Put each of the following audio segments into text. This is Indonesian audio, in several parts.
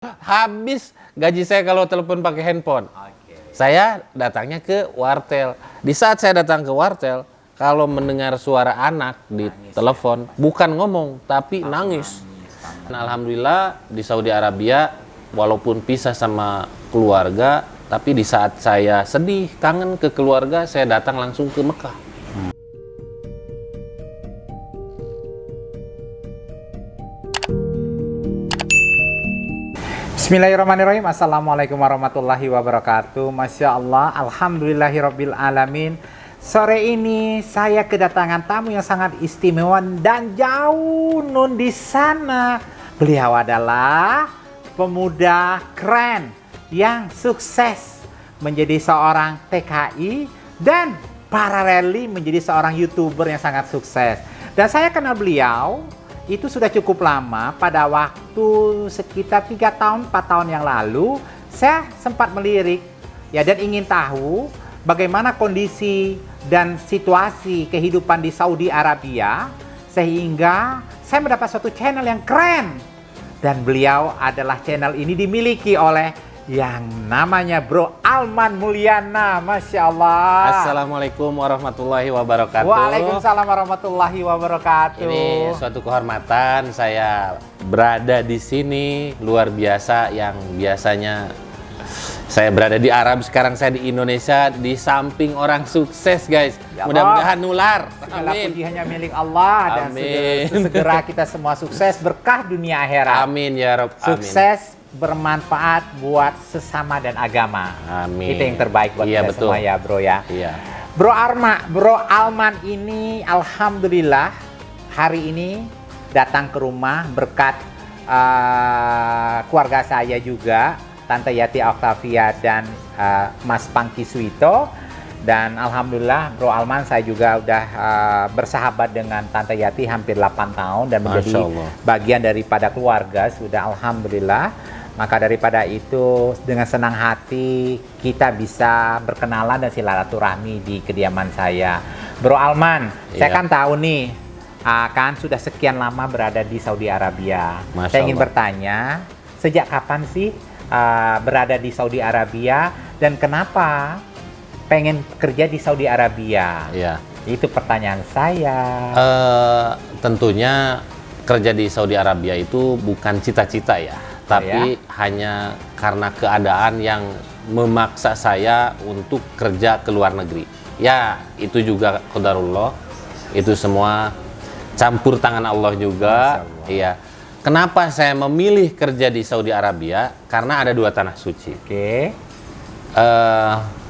Habis gaji saya kalau telepon pakai handphone. Oke. Saya datangnya ke wartel. Di saat saya datang ke wartel, kalau mendengar suara anak di telepon, bukan ngomong, tapi nangis. Dan alhamdulillah di Saudi Arabia, walaupun pisah sama keluarga, tapi di saat saya sedih, kangen ke keluarga, saya datang langsung ke Mekah. Bismillahirrahmanirrahim. Assalamualaikum warahmatullahi wabarakatuh. Masya Allah, alhamdulillahirabbil alamin. Sore ini saya kedatangan tamu yang sangat istimewa dan jauh nun di sana. Beliau adalah pemuda keren yang sukses menjadi seorang TKI dan paralel menjadi seorang YouTuber yang sangat sukses. Dan saya kenal beliau itu sudah cukup lama. Pada waktu sekitar 3 tahun, 4 tahun yang lalu, saya sempat melirik ya dan ingin tahu bagaimana kondisi dan situasi kehidupan di Saudi Arabia, sehingga saya mendapat suatu channel yang keren. Dan beliau adalah channel ini dimiliki oleh yang namanya Bro Alman Mulyana. Masya Allah. Assalamualaikum warahmatullahi wabarakatuh. Waalaikumsalam warahmatullahi wabarakatuh. Ini suatu kehormatan saya berada di sini, luar biasa. Yang biasanya saya berada di Arab, sekarang saya di Indonesia, di samping orang sukses, guys. Ya Allah. Mudah-mudahan nular. Segala Amin. puji hanya milik Allah. Dan Amin. segera kita semua sukses, berkah dunia akhirat. Amin ya Rabb. Amin. Sukses, bermanfaat buat sesama dan agama. Amin. Itu yang terbaik buat Iya, kita betul. semua ya bro ya. Iya. Bro Alman ini alhamdulillah hari ini datang ke rumah berkat keluarga saya juga, Tante Yati Octavia dan Mas Pangki Suito. Dan alhamdulillah Bro Alman saya juga udah bersahabat dengan Tante Yati hampir 8 tahun dan menjadi Masya Allah. bagian daripada keluarga sudah, alhamdulillah. Maka daripada itu dengan senang hati kita bisa berkenalan dan silaturahmi di kediaman saya. Bro Alman, saya Iya. kan tahu nih kan sudah sekian lama berada di Saudi Arabia. Masya Saya ingin Allah. bertanya, sejak kapan sih berada di Saudi Arabia dan kenapa pengen kerja di Saudi Arabia? Iya. Itu pertanyaan saya. Tentunya kerja di Saudi Arabia itu bukan cita-cita ya, tapi hanya karena keadaan yang memaksa saya untuk kerja ke luar negeri. Ya, itu juga qadarullah. Itu semua campur tangan Allah juga. Masya Allah. Iya. Kenapa saya memilih kerja di Saudi Arabia? Karena ada 2 tanah suci. Oke.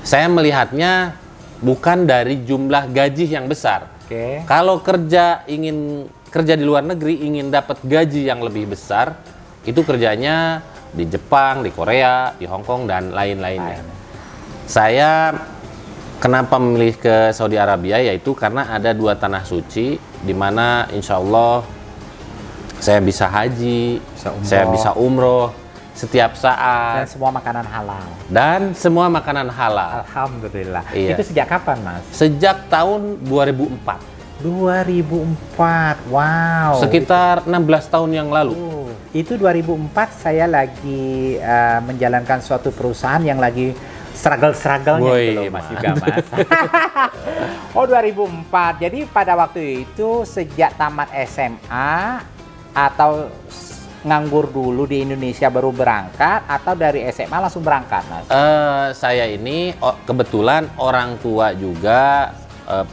Saya melihatnya bukan dari jumlah gaji yang besar. Oke. Kalau ingin kerja di luar negeri, ingin dapat gaji yang lebih besar, itu kerjanya di Jepang, di Korea, di Hong Kong, dan lain-lainnya. Saya kenapa memilih ke Saudi Arabia, yaitu karena ada 2 tanah suci, di mana insya Allah saya bisa haji, saya bisa umroh setiap Dan saat, semua makanan halal. dan semua makanan halal. Alhamdulillah. Iya. Itu sejak kapan, Mas? Sejak tahun 2004, 2004. Wow. sekitar 16 tahun yang lalu. Itu 2004 saya lagi menjalankan suatu perusahaan yang lagi struggle-strugglenya Woi, itu loh, Mas juga, Mas. Oh, 2004. Jadi pada waktu itu sejak tamat SMA atau nganggur dulu di Indonesia baru berangkat, atau dari SMA langsung berangkat, Mas? Saya ini kebetulan orang tua juga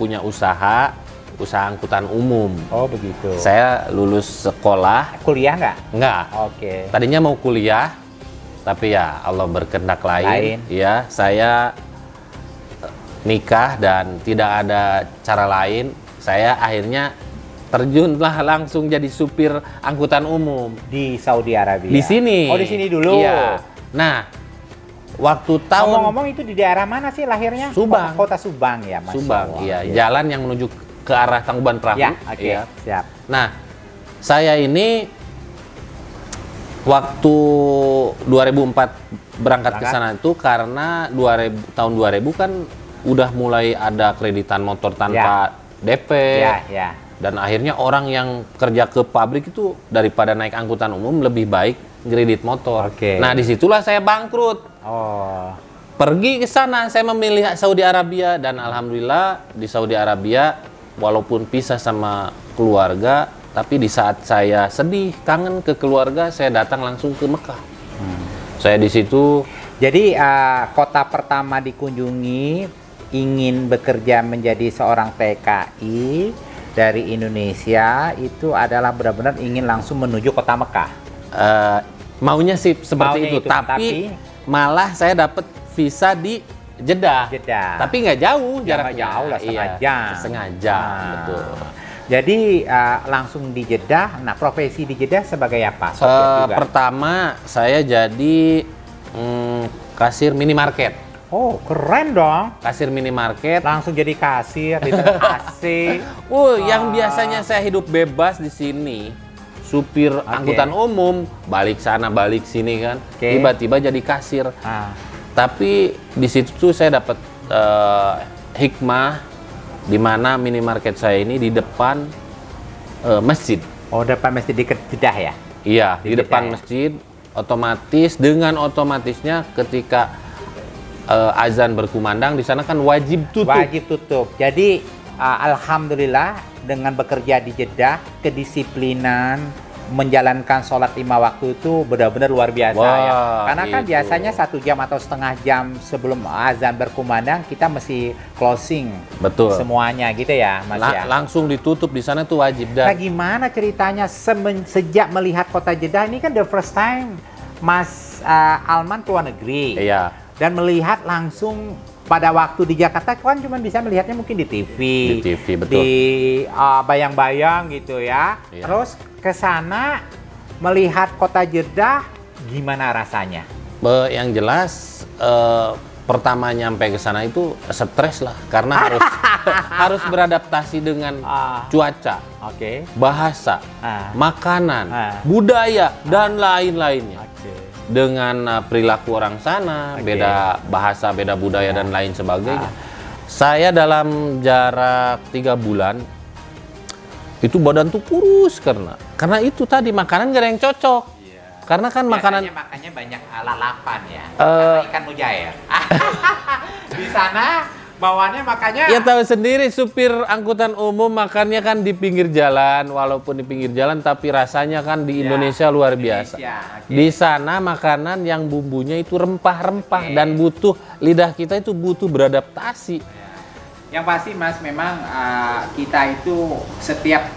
punya usaha angkutan umum. Oh, begitu. Saya lulus sekolah, Kuliah nggak? enggak. Oke. Tadinya mau kuliah, tapi ya Allah berkehendak lain. Ya, saya nikah dan tidak ada cara lain. Saya akhirnya terjunlah langsung jadi supir angkutan umum. Di Saudi Arabia. Di sini. Oh, di sini dulu. Iya. Nah, waktu tahun Ngomong-ngomong itu di daerah mana sih lahirnya? Subang. Kota Subang ya, Mas. Subang, iya, jalan yang menuju ke arah Tangkuban Perahu. Ya, oke. Iya. Siap. Nah, saya ini waktu 2004 berangkat ke sana itu karena tahun 2000 kan udah mulai ada kreditan motor tanpa DP. Ya, ya. Dan akhirnya orang yang kerja ke pabrik itu daripada naik angkutan umum lebih baik kredit motor. Oke. Nah, disitulah saya bangkrut. Oh. Pergi ke sana, saya memilih Saudi Arabia, dan alhamdulillah di Saudi Arabia walaupun pisah sama keluarga, tapi di saat saya sedih, kangen ke keluarga, saya datang langsung ke Mekah. Saya di situ. Jadi kota pertama dikunjungi ingin bekerja menjadi seorang TKI dari Indonesia itu adalah benar-benar ingin langsung menuju kota Mekah. Maunya sih seperti Maunya itu, tapi malah saya dapat visa di Jeddah. Tapi nggak jauh jaraknya. Jauh lah, setengah Iya, jam. setengah jam, betul. Jadi langsung di Jeddah. Nah, profesi di Jeddah sebagai apa? Sopir juga. Pertama saya jadi kasir minimarket. Oh, keren dong. Kasir minimarket. Langsung jadi kasir di AC. Yang biasanya saya hidup bebas di sini, supir angkutan umum, balik sana balik sini kan, tiba-tiba jadi kasir. Tapi di situ tuh saya dapat hikmah, di mana minimarket saya ini di depan masjid. Oh, depan masjid di Jeddah ya? Iya, di Jeddah, depan masjid. Otomatis dengan otomatisnya ketika azan berkumandang di sana kan wajib tutup. Wajib tutup. Jadi alhamdulillah dengan bekerja di Jeddah, kedisiplinan menjalankan sholat 5 waktu itu benar-benar luar biasa. Wah, ya. Karena kan itu. biasanya 1 jam atau setengah jam sebelum azan berkumandang kita mesti closing. Betul. Semuanya gitu ya, Mas ya. Langsung ditutup di sana tuh wajib. Nah, Dan gimana ceritanya sejak melihat kota Jeddah ini kan the first time Mas Alman ke luar negeri. iya, Dan melihat langsung pada waktu di Jakarta kan cuma bisa melihatnya mungkin di TV. Di TV, betul. Di bayang-bayang gitu ya. Iya. Terus ke sana melihat kota Jeddah gimana rasanya? yang jelas pertama nyampe ke sana itu stres lah karena harus beradaptasi dengan cuaca, bahasa, makanan, budaya dan lain-lainnya. Dengan perilaku orang sana, beda bahasa, beda budaya dan lain sebagainya. Saya dalam jarak 3 bulan itu badan tuh kurus karena itu tadi makanan gak ada yang cocok. Karena kan makanan makanya banyak lalapan ya. Karena ikan mujair. Di sana bawaannya makanya ya tahu sendiri, supir angkutan umum makannya kan di pinggir jalan, walaupun di pinggir jalan tapi rasanya kan di Indonesia luar biasa. Di sana makanan yang bumbunya itu rempah-rempah dan butuh lidah kita itu butuh beradaptasi. Yang pasti Mas memang kita itu setiap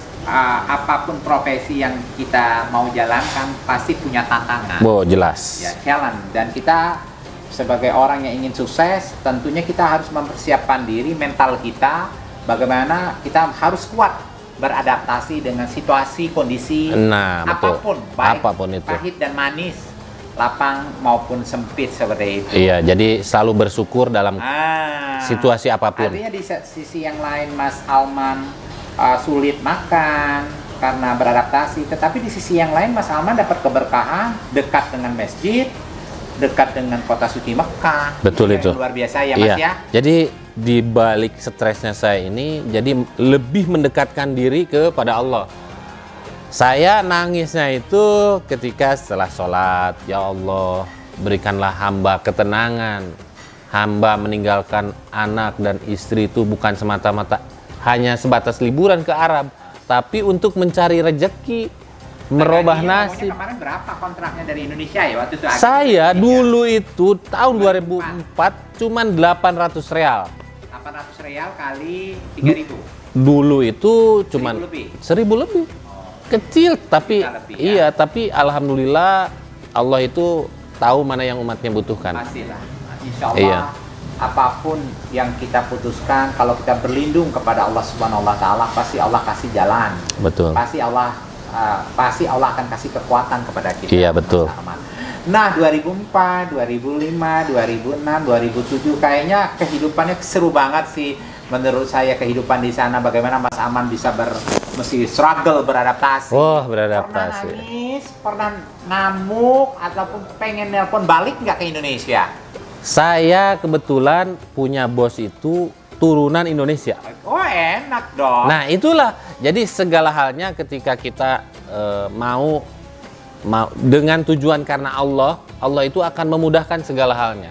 apapun profesi yang kita mau jalankan pasti punya tantangan. Jelas. Ya, challenge, dan kita sebagai orang yang ingin sukses, tentunya kita harus mempersiapkan diri, mental kita, bagaimana kita harus kuat beradaptasi dengan situasi, kondisi, betul. Apapun itu. Pahit dan manis, lapang maupun sempit seperti itu. Iya, jadi selalu bersyukur dalam situasi apapun. Artinya di sisi yang lain Mas Alman sulit makan karena beradaptasi, tetapi di sisi yang lain Mas Alman dapat keberkahan, dekat dengan masjid, dekat dengan kota suci Mekah. Betul itu. Luar biasa ya Mas ya. Jadi di balik stresnya saya ini, jadi lebih mendekatkan diri kepada Allah. Saya nangisnya itu ketika setelah sholat, ya Allah berikanlah hamba ketenangan. Hamba meninggalkan anak dan istri itu bukan semata-mata hanya sebatas liburan ke Arab, tapi untuk mencari rezeki, merubah nasib. Kemarin berapa kontraknya dari Indonesia ya waktu itu? Saya dulu itu tahun 2004 cuman 800 real. 800 real kali 3.000. Dulu itu cuman 1.000 lebih. Kecil tapi lebih, tapi alhamdulillah Allah itu tahu mana yang umatnya butuhkan. Pastilah. Insya Allah apapun yang kita putuskan, kalau kita berlindung kepada Allah Subhanahu wa taala, pasti Allah kasih jalan. Betul. Pasti Allah akan kasih kekuatan kepada kita. Iya, betul. Nah, 2004, 2005, 2006, 2007 kayaknya kehidupannya seru banget sih. Menurut saya kehidupan di sana, bagaimana Mas Aman bisa mesti struggle beradaptasi. Beradaptasi. Pernah nangis, pernah ngamuk, ataupun pengen nelpon balik nggak ke Indonesia? Saya kebetulan punya bos itu turunan Indonesia. Oh, enak dong. Nah, itulah. Jadi segala halnya ketika kita mau dengan tujuan karena Allah, Allah itu akan memudahkan segala halnya.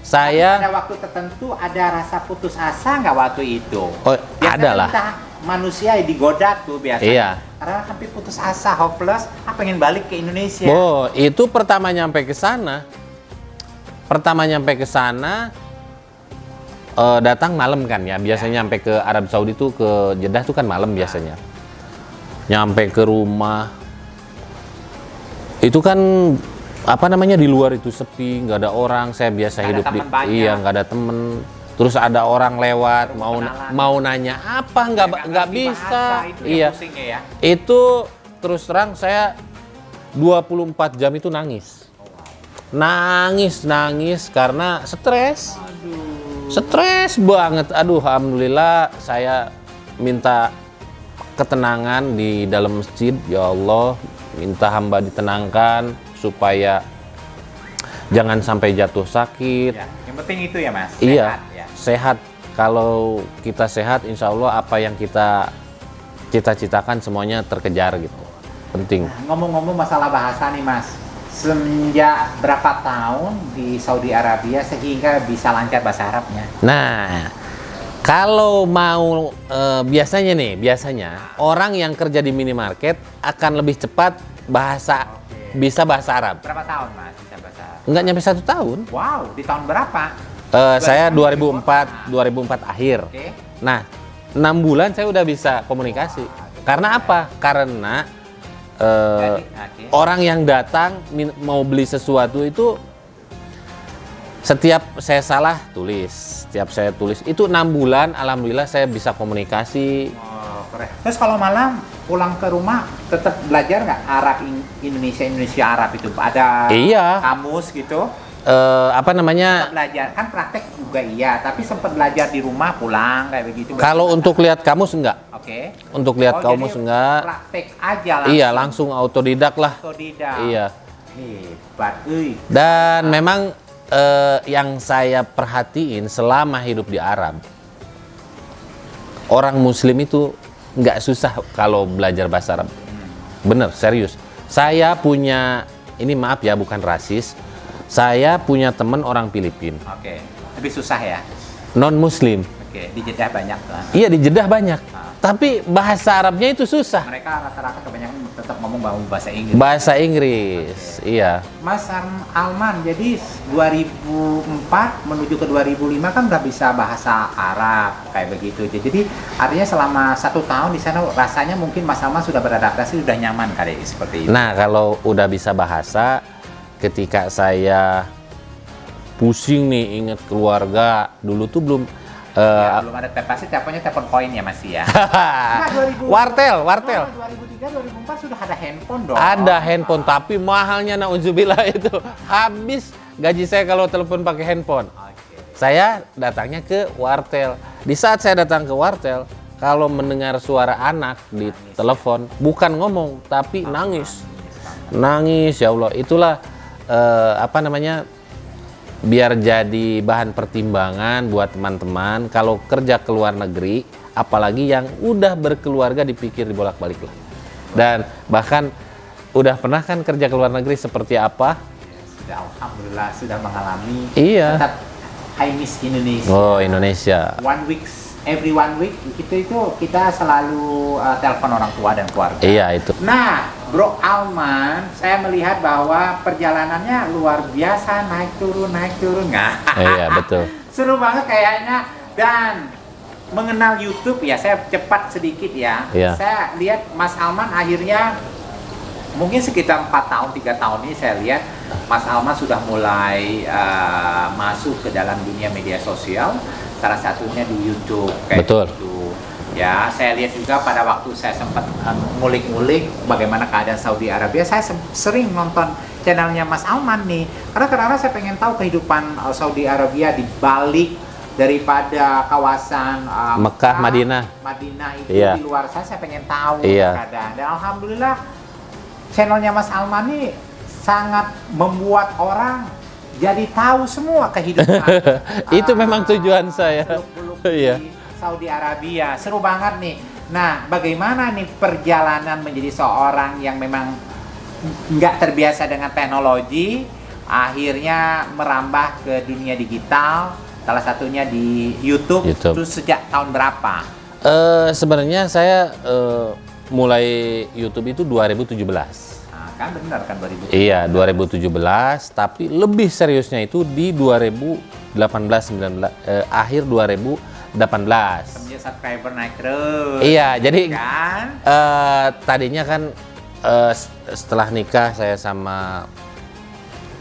Saya Pada waktu tertentu ada rasa putus asa nggak waktu itu? Oh, Biasanya ada lah. kita manusia digoda tuh biasanya. Iya. Karena hampir putus asa, hopeless, pengen balik ke Indonesia. Oh, itu pertama nyampe ke sana. Datang malam kan ya. Biasanya nyampe ke Arab Saudi tuh ke Jeddah tuh kan malam biasanya. Nyampe ke rumah. Itu kan di luar itu sepi, nggak ada orang. Saya biasa Nggak ada hidup di teman banyak. iya, nggak ada temen. Terus ada orang lewat mau nanya apa nggak ngerti bisa. bahasa, itu yang Iya. pusingnya ya. Itu terus terang saya 24 jam itu nangis. Nangis karena stres. Stres banget. Aduh, alhamdulillah saya minta ketenangan di dalam masjid. Ya Allah, minta hamba ditenangkan supaya jangan sampai jatuh sakit. Ya, yang penting itu ya Mas. Iya, Sehat, ya. sehat. Kalau kita sehat, insya Allah apa yang kita cita-citakan semuanya terkejar gitu. Penting. Ngomong-ngomong masalah bahasa nih Mas, semenjak berapa tahun di Saudi Arabia sehingga bisa lancar bahasa Arabnya? Nah, kalau mau biasanya orang yang kerja di minimarket akan lebih cepat bisa bahasa Arab. Berapa tahun Mas bisa bahasa Arab? Nggak nyampe 1 tahun. Wow, di tahun berapa? Saya 2004 akhir. Oke. Nah, 6 bulan saya udah bisa komunikasi. Karena apa? Karena Oke. orang yang datang mau beli sesuatu itu setiap saya salah tulis, setiap saya tulis itu 6 bulan, alhamdulillah saya bisa komunikasi. Oh, keren. Terus kalau malam pulang ke rumah tetap belajar nggak Arab Indonesia Arab itu? Ada Iya. kamus gitu? Sempat Belajar kan praktek juga iya, tapi sempat belajar di rumah pulang kayak begitu. Kalau untuk lihat kamus enggak, Oke. untuk lihat kamus jadi enggak. Praktek aja langsung. Iya, langsung autodidak lah. Otodidak. Iya. Hebat, euy. Dan memang yang saya perhatiin selama hidup di Arab, orang Muslim itu nggak susah kalau belajar bahasa Arab. Bener, serius. Saya punya, ini maaf ya, bukan rasis. Saya punya teman orang Filipin, Oke. Lebih susah ya? non Muslim. Oke, di Jeddah banyak kan. Iya, di Jeddah banyak. Tapi bahasa Arabnya itu susah. Mereka rata-rata kebanyakan tetap ngomong bahasa Inggris. Bahasa Inggris, iya. Mas Alman, jadi 2004 menuju ke 2005 kan udah bisa bahasa Arab kayak begitu. Jadi artinya selama 1 tahun di sana rasanya mungkin Mas Alman sudah beradaptasi, sudah nyaman kali seperti itu. Nah, kalau udah bisa bahasa, ketika saya pusing nih inget keluarga, dulu tuh belum Ya, belum ada pasti teleponnya telepon koin ya Mas ya. Nah, 2000 wartel. 2003 2004 sudah ada handphone dong. Ada handphone, tapi mahalnya nauzubillah itu. Habis gaji saya kalau telepon pakai handphone. Oke. Saya datangnya ke wartel. Di saat saya datang ke wartel, kalau mendengar suara anak di telepon, bukan ngomong, tapi nangis. Nangis, ya Allah. Itulah biar jadi bahan pertimbangan buat teman-teman kalau kerja ke luar negeri, apalagi yang udah berkeluarga, dipikir dibolak-balik lah. Dan bahkan udah pernah kan kerja ke luar negeri seperti apa? Sudah, alhamdulillah sudah mengalami. Iya. Tetap I miss Indonesia. Oh, Indonesia. Every one week itu kita selalu telepon orang tua dan keluarga. Iya, itu. Nah, Bro Alman, saya melihat bahwa perjalanannya luar biasa, naik turun. Nggak. Iya, betul. Seru banget kayaknya. Dan mengenal YouTube ya, saya cepat sedikit ya. Iya. Saya lihat Mas Alman akhirnya mungkin sekitar 4 tahun, 3 tahun ini saya lihat Mas Alman sudah mulai masuk ke dalam dunia media sosial. Salah satunya di YouTube kayak Betul. gitu. Ya, saya lihat juga pada waktu saya sempat ngulik-ngulik bagaimana keadaan Saudi Arabia, saya sering nonton channelnya Mas Alman nih. Karena kadang-kadang saya pengen tahu kehidupan Saudi Arabia di balik daripada kawasan Mekah, Madinah itu Iya. di luar sana, saya pengen tahu Iya. keadaan. Dan alhamdulillah channelnya Mas Alman nih sangat membuat orang jadi tahu semua kehidupan. Itu memang tujuan saya. seluk-beluk Iya. di Saudi Arabia. Seru banget nih. Nah, bagaimana nih perjalanan menjadi seorang yang memang nggak terbiasa dengan teknologi, akhirnya merambah ke dunia digital, salah satunya di YouTube. YouTube. Itu sejak tahun berapa? Sebenarnya saya mulai YouTube itu 2017. Nah, kan benar kan 2017. Iya, 2017, tapi lebih seriusnya itu di 2018-19, akhir 2018. Kemudian subscriber naik terus. Iya, jadi Kan? tadinya kan setelah nikah saya sama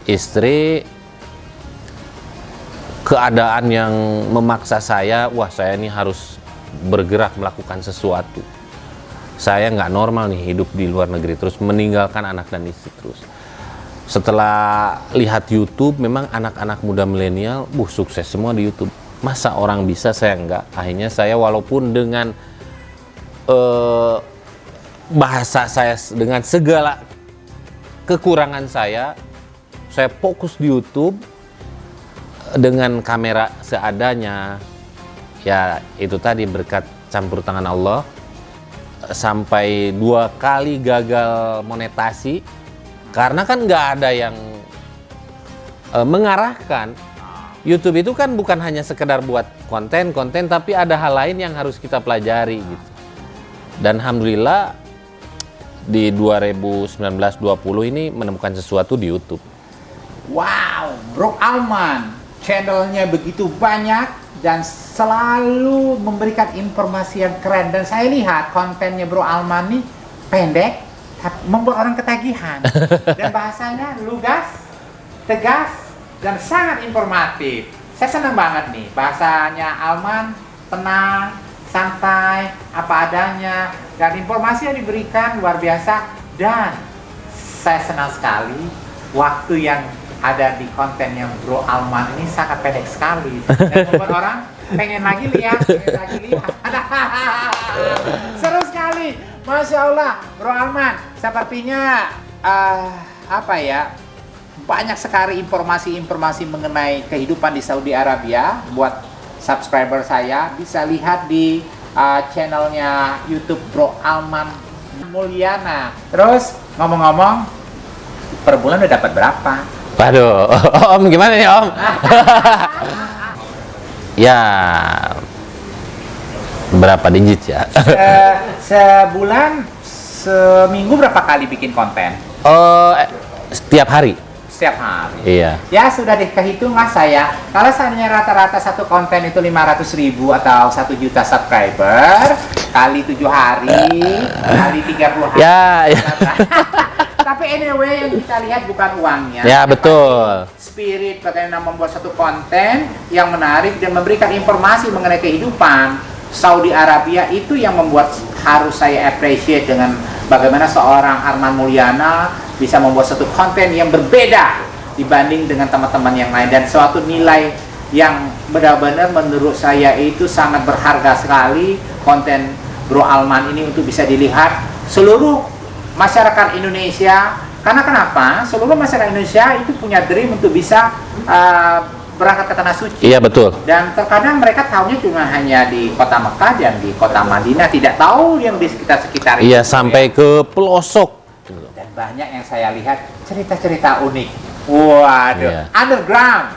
istri, keadaan yang memaksa saya, wah saya ini harus bergerak melakukan sesuatu. Saya nggak normal nih hidup di luar negeri terus meninggalkan anak dan istri terus. Setelah lihat YouTube, memang anak-anak muda milenial, sukses semua di YouTube. Masa orang bisa, saya nggak. Akhirnya saya walaupun dengan bahasa saya, dengan segala kekurangan saya fokus di YouTube dengan kamera seadanya. Ya itu tadi berkat campur tangan Allah. Sampai 2 kali gagal monetasi karena kan nggak ada yang mengarahkan. YouTube itu kan bukan hanya sekedar buat konten tapi ada hal lain yang harus kita pelajari gitu. Dan alhamdulillah di 2019-20 ini menemukan sesuatu di YouTube. Wow, Bro Alman, channelnya begitu banyak dan selalu memberikan informasi yang keren. Dan saya lihat kontennya Bro Alman nih pendek, tapi membuat orang ketagihan. Dan bahasanya lugas, tegas, dan sangat informatif. Saya senang banget nih, bahasanya Alman tenang, santai, apa adanya. Dan informasi yang diberikan luar biasa. Dan saya senang sekali waktu yang ada di konten yang Bro Alman ini sangat pendek sekali dan membuat orang pengen lagi lihat. Seru sekali, Masya Allah. Bro Alman, sepertinya banyak sekali informasi-informasi mengenai kehidupan di Saudi Arabia. Buat subscriber saya bisa lihat di channelnya YouTube Bro Alman Mulyana. Terus ngomong-ngomong, per bulan udah dapat berapa? Waduh, Om gimana nih Om? Ya, berapa digit ya? Sebulan, seminggu berapa kali bikin konten? Setiap hari. Setiap hari? Iya. Ya sudah deh, kehitung lah saya. Kalau seandainya rata-rata satu konten itu 500.000 atau 1 juta subscriber, kali 7 hari, kali 30 hari. Ya. Tapi anyway, yang kita lihat bukan uangnya. Ya, betul. Spirit bagaimana membuat satu konten yang menarik dan memberikan informasi mengenai kehidupan Saudi Arabia, itu yang membuat harus saya appreciate dengan bagaimana seorang Arman Mulyana bisa membuat satu konten yang berbeda dibanding dengan teman-teman yang lain, dan suatu nilai yang benar-benar menurut saya itu sangat berharga sekali konten Bro Alman ini untuk bisa dilihat seluruh masyarakat Indonesia. Karena kenapa? Seluruh masyarakat Indonesia itu punya dream untuk bisa berangkat ke Tanah Suci. Iya, betul. Dan terkadang mereka tahunya cuma hanya di kota Mekah dan di kota Madinah, tidak tahu yang di sekitar-sekitar Iya, itu. sampai ke pelosok. Dan banyak yang saya lihat cerita-cerita unik. Waduh, Iya.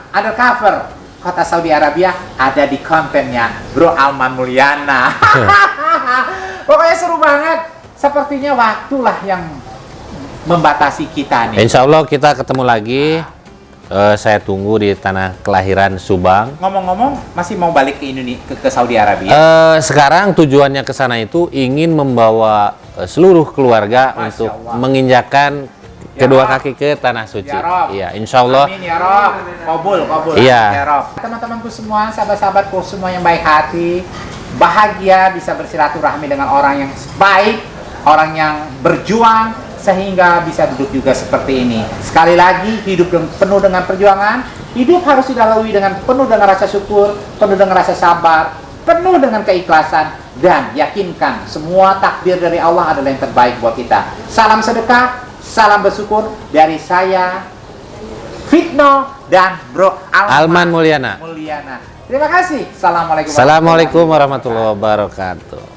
undercover kota Saudi Arabia ada di kontennya Bro Alman Mulyana. Pokoknya seru banget. Sepertinya waktulah yang membatasi kita nih. Insya Allah kita ketemu lagi. Saya tunggu di tanah kelahiran Subang. Ngomong-ngomong, masih mau balik ke Indonesia, ke Saudi Arabia? Sekarang tujuannya ke sana itu ingin membawa seluruh keluarga Masya untuk Allah. menginjakan Ya kedua Rob. kaki ke tanah suci. Ya Rob. Iya, Insya Allah. Amin ya Rob. Kabul. Iya. Ya Rob. Teman-temanku semua, sahabat-sahabatku semua yang baik hati, bahagia bisa bersilaturahmi dengan orang yang baik, orang yang berjuang, sehingga bisa duduk juga seperti ini. Sekali lagi, hidup penuh dengan perjuangan, hidup harus dilalui dengan penuh dengan rasa syukur, penuh dengan rasa sabar, penuh dengan keikhlasan, dan yakinkan semua takdir dari Allah adalah yang terbaik buat kita. Salam sedekah, salam bersyukur dari saya, Fitno, dan Bro Alman Mulyana. Terima kasih. Assalamualaikum Assalamualaikum warahmatullahi wabarakatuh.